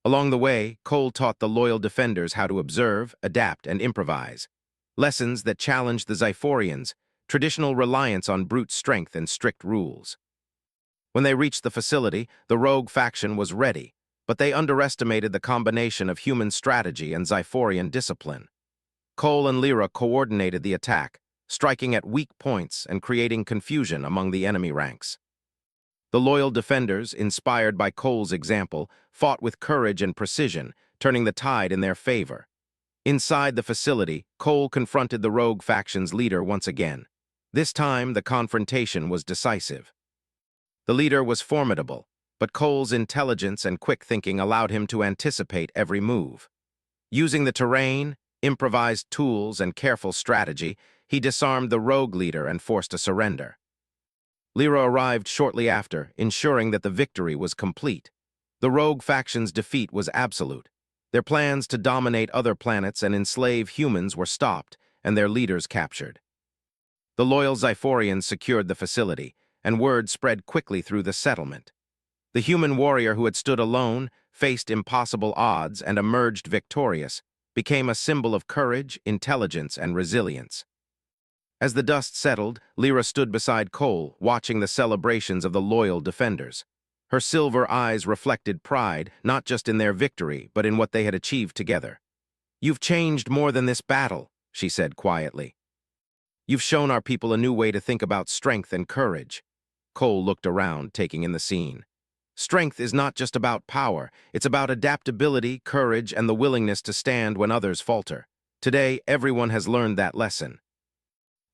Along the way, Cole taught the loyal defenders how to observe, adapt, and improvise. Lessons that challenged the Xiphorians, traditional reliance on brute strength and strict rules. When they reached the facility, the rogue faction was ready, but they underestimated the combination of human strategy and Zyphorian discipline. Cole and Lyra coordinated the attack, striking at weak points and creating confusion among the enemy ranks. The loyal defenders, inspired by Cole's example, fought with courage and precision, turning the tide in their favor. Inside the facility, Cole confronted the rogue faction's leader once again. This time, the confrontation was decisive. The leader was formidable, but Cole's intelligence and quick thinking allowed him to anticipate every move. Using the terrain, improvised tools, and careful strategy, he disarmed the rogue leader and forced a surrender. Lyra arrived shortly after, ensuring that the victory was complete. The rogue faction's defeat was absolute. Their plans to dominate other planets and enslave humans were stopped, and their leaders captured. The loyal Zyphorians secured the facility, and word spread quickly through the settlement. The human warrior who had stood alone, faced impossible odds, and emerged victorious, became a symbol of courage, intelligence, and resilience. As the dust settled, Lyra stood beside Cole, watching the celebrations of the loyal defenders. Her silver eyes reflected pride, not just in their victory, but in what they had achieved together. "You've changed more than this battle," she said quietly. "You've shown our people a new way to think about strength and courage." Cole looked around, taking in the scene. Strength is not just about power, it's about adaptability, courage, and the willingness to stand when others falter. Today, everyone has learned that lesson.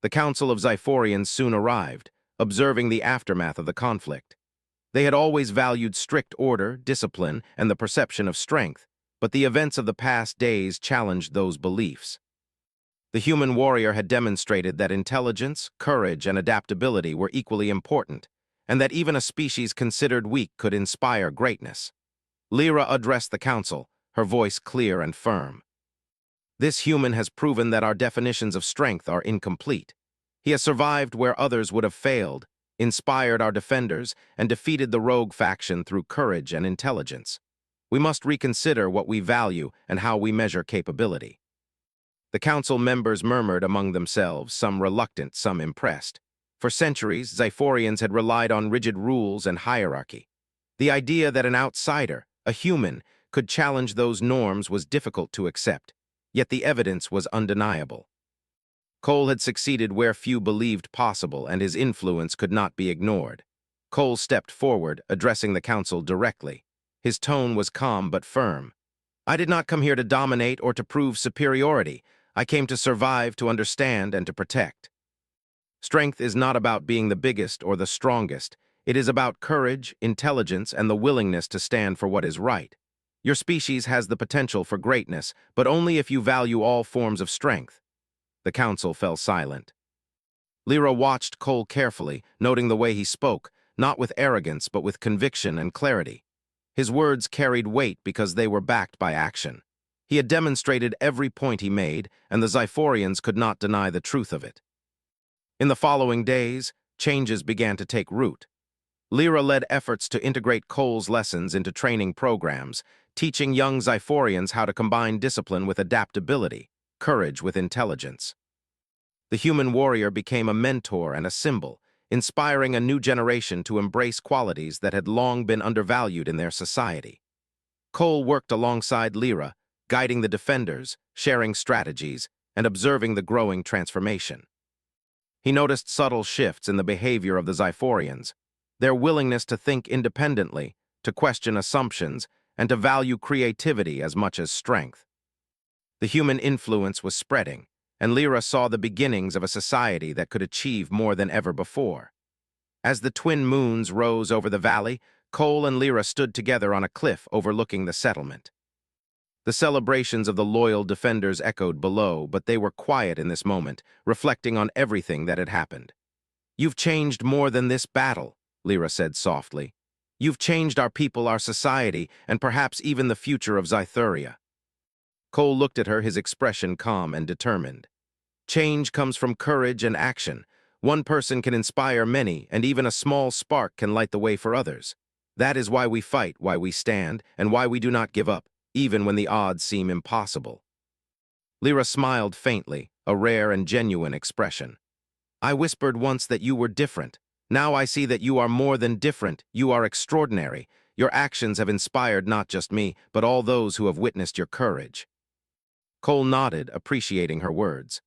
The Council of Zyphorians soon arrived, observing the aftermath of the conflict. They had always valued strict order, discipline, and the perception of strength, but the events of the past days challenged those beliefs. The human warrior had demonstrated that intelligence, courage, and adaptability were equally important, and that even a species considered weak could inspire greatness. Lyra addressed the council, her voice clear and firm. "This human has proven that our definitions of strength are incomplete. He has survived where others would have failed, inspired our defenders, and defeated the rogue faction through courage and intelligence. We must reconsider what we value and how we measure capability." The council members murmured among themselves, some reluctant, some impressed. For centuries, Zyphorians had relied on rigid rules and hierarchy. The idea that an outsider, a human, could challenge those norms was difficult to accept, yet the evidence was undeniable. Cole had succeeded where few believed possible, and his influence could not be ignored. Cole stepped forward, addressing the council directly. His tone was calm but firm. "I did not come here to dominate or to prove superiority. I came to survive, to understand, and to protect. Strength is not about being the biggest or the strongest. It is about courage, intelligence, and the willingness to stand for what is right. Your species has the potential for greatness, but only if you value all forms of strength." The council fell silent. Lyra watched Cole carefully, noting the way he spoke, not with arrogance but with conviction and clarity. His words carried weight because they were backed by action. He had demonstrated every point he made, and the Zyphorians could not deny the truth of it. In the following days, changes began to take root. Lyra led efforts to integrate Cole's lessons into training programs, teaching young Zyphorians how to combine discipline with adaptability, courage with intelligence. The human warrior became a mentor and a symbol, inspiring a new generation to embrace qualities that had long been undervalued in their society. Cole worked alongside Lyra, guiding the defenders, sharing strategies, and observing the growing transformation. He noticed subtle shifts in the behavior of the Zyphorians, their willingness to think independently, to question assumptions, and to value creativity as much as strength. The human influence was spreading, and Lyra saw the beginnings of a society that could achieve more than ever before. As the twin moons rose over the valley, Cole and Lyra stood together on a cliff overlooking the settlement. The celebrations of the loyal defenders echoed below, but they were quiet in this moment, reflecting on everything that had happened. "You've changed more than this battle," Lyra said softly. "You've changed our people, our society, and perhaps even the future of Zytheria." Cole looked at her, his expression calm and determined. "Change comes from courage and action. One person can inspire many, and even a small spark can light the way for others. That is why we fight, why we stand, and why we do not give up, even when the odds seem impossible." Lyra smiled faintly, a rare and genuine expression. "I whispered once that you were different. Now I see that you are more than different, you are extraordinary. Your actions have inspired not just me, but all those who have witnessed your courage." Cole nodded, appreciating her words.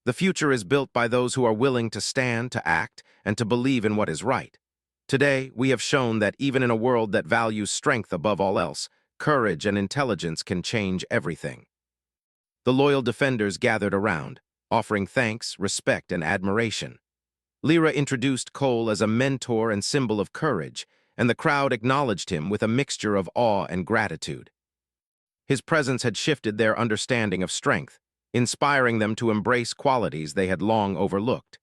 The future is built by those who are willing to stand, to act, and to believe in what is right. Today, we have shown that even in a world that values strength above all else, courage and intelligence can change everything. The loyal defenders gathered around, offering thanks, respect, and admiration. Lyra introduced Cole as a mentor and symbol of courage, and the crowd acknowledged him with a mixture of awe and gratitude. His presence had shifted their understanding of strength, inspiring them to embrace qualities they had long overlooked.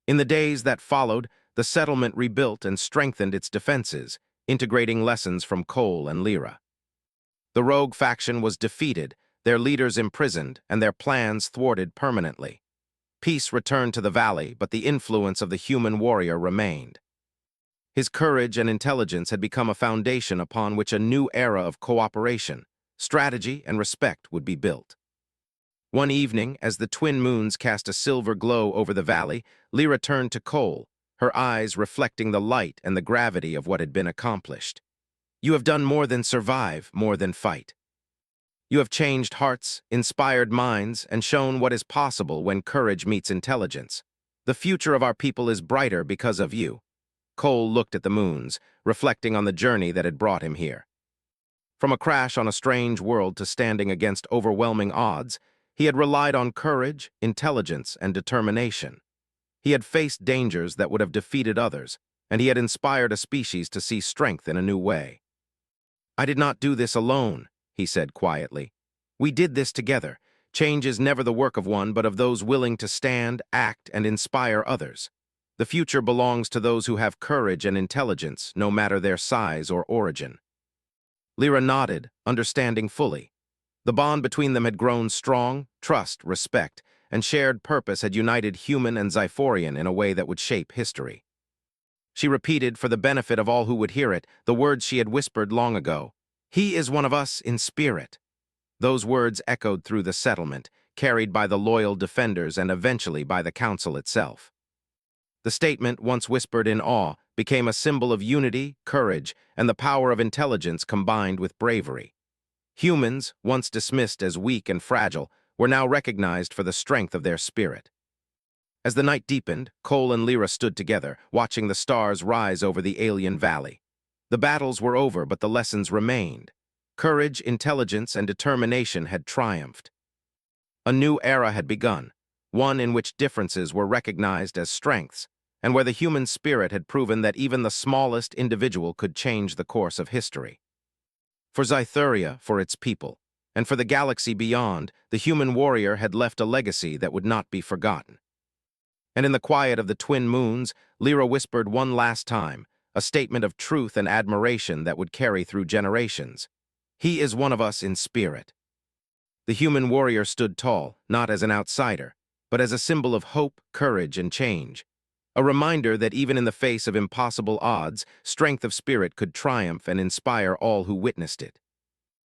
In the days that followed, the settlement rebuilt and strengthened its defenses, integrating lessons from Cole and Lyra. The rogue faction was defeated, their leaders imprisoned, and their plans thwarted permanently. Peace returned to the valley, but the influence of the human warrior remained. His courage and intelligence had become a foundation upon which a new era of cooperation, strategy, and respect would be built. One evening, as the twin moons cast a silver glow over the valley, Lyra turned to Cole, her eyes reflecting the light and the gravity of what had been accomplished. "You have done more than survive, more than fight. You have changed hearts, inspired minds, and shown what is possible when courage meets intelligence. The future of our people is brighter because of you." Cole looked at the moons, reflecting on the journey that had brought him here. From a crash on a strange world to standing against overwhelming odds, he had relied on courage, intelligence, and determination. He had faced dangers that would have defeated others, and he had inspired a species to see strength in a new way. "I did not do this alone," he said quietly. "We did this together. Change is never the work of one, but of those willing to stand, act, and inspire others. The future belongs to those who have courage and intelligence, no matter their size or origin." Lyra nodded, understanding fully. The bond between them had grown strong. Trust, respect, and shared purpose had united human and Xiphorian in a way that would shape history. She repeated, for the benefit of all who would hear it, the words she had whispered long ago. "He is one of us in spirit." Those words echoed through the settlement, carried by the loyal defenders and eventually by the council itself. The statement, once whispered in awe, became a symbol of unity, courage, and the power of intelligence combined with bravery. Humans, once dismissed as weak and fragile, were now recognized for the strength of their spirit. As the night deepened, Cole and Lyra stood together, watching the stars rise over the alien valley. The battles were over, but the lessons remained. Courage, intelligence, and determination had triumphed. A new era had begun, one in which differences were recognized as strengths, and where the human spirit had proven that even the smallest individual could change the course of history. For Xitheria, for its people, and for the galaxy beyond, the human warrior had left a legacy that would not be forgotten. And in the quiet of the twin moons, Lyra whispered one last time, a statement of truth and admiration that would carry through generations. "He is one of us in spirit." The human warrior stood tall, not as an outsider, but as a symbol of hope, courage, and change. A reminder that even in the face of impossible odds, strength of spirit could triumph and inspire all who witnessed it.